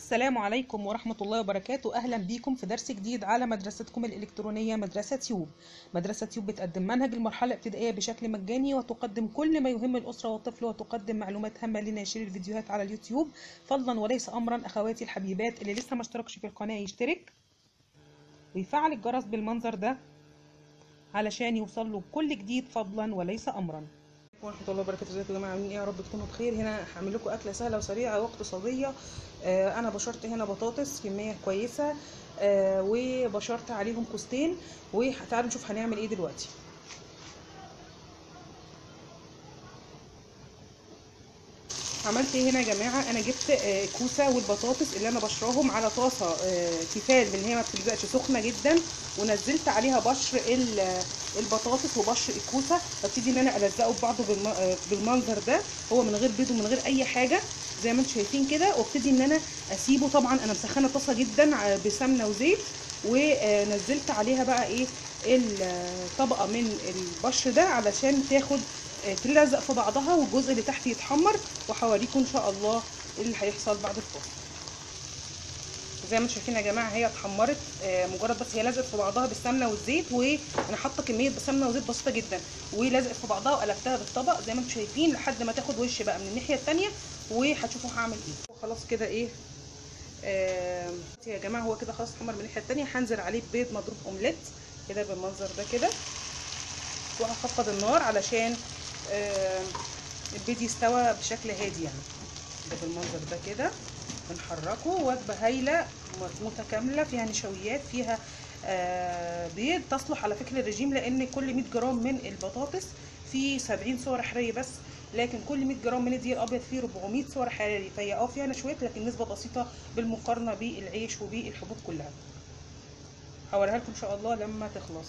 السلام عليكم ورحمة الله وبركاته. أهلا بيكم في درس جديد على مدرستكم الإلكترونية مدرسة تيوب. مدرسة تيوب بتقدم منهج المرحلة الابتدائية بشكل مجاني، وتقدم كل ما يهم الأسرة والطفل، وتقدم معلومات هامة لناشري الفيديوهات على اليوتيوب. فضلا وليس أمرا أخواتي الحبيبات، اللي لسه ما اشتركش في القناة يشترك ويفعل الجرس بالمنظر ده علشان يوصل له كل جديد، فضلا وليس أمرا. ورحمة الله وبركاته. ازيكم يا جماعه؟ عاملين ايه؟ يا رب تكونوا بخير. هنا هعمل لكم اكله سهله وسريعه واقتصاديه. انا بشرت هنا بطاطس كميه كويسه، وبشرت عليهم كوستين، وتعالوا نشوف هنعمل ايه دلوقتي. عملت ايه هنا يا جماعه؟ انا جبت كوسه والبطاطس اللي انا بشراهم على طاسه تيفال من هي ما بتلزقش، سخنه جدا، ونزلت عليها بشر البطاطس وبشر الكوسه، وابتدي ان انا الزقه ببعضه بالمنظر ده. هو من غير بيض ومن غير اي حاجه زي ما انتم شايفين كده. وابتدي ان انا اسيبه. طبعا انا مسخنه طاسه جدا بسمنه وزيت، ونزلت عليها بقى ايه الطبقه من البشر ده علشان تاخد تلزق في بعضها، والجزء اللي تحت يتحمر، وهوريكم ان شاء الله ايه اللي هيحصل بعد الفصل. زي ما انتم شايفين يا جماعه هي اتحمرت، مجرد بس هي لزقت في بعضها بالسمنه والزيت، وانا حاطه كميه سمنه وزيت بسيطه جدا، ولزقت في بعضها وقلبتها بالطبق زي ما انتم شايفين لحد ما تاخد وش بقى من الناحيه الثانيه، وهتشوفوا هعمل ايه. خلاص كده ايه يا جماعه، هو كده خلاص اتحمر من الناحيه الثانيه. هنزل عليه بيض مضروب اومليت كده بالمنظر ده كده، وهخفض النار علشان البيض يستوى بشكل هادي يعني. ده بالمنظر ده كده بنحركه. وجبه هايله متكامله فيها نشويات، فيها بيض، تصلح على فكره الرجيم، لان كل 100 جرام من البطاطس فيه 70 سعر حراري بس، لكن كل 100 جرام من الدقيق الابيض فيه 400 سعر حراري. فهي فيها نشويات لكن نسبه بسيطه بالمقارنه بالعيش وبالحبوب كلها. هوريها لكم ان شاء الله لما تخلص.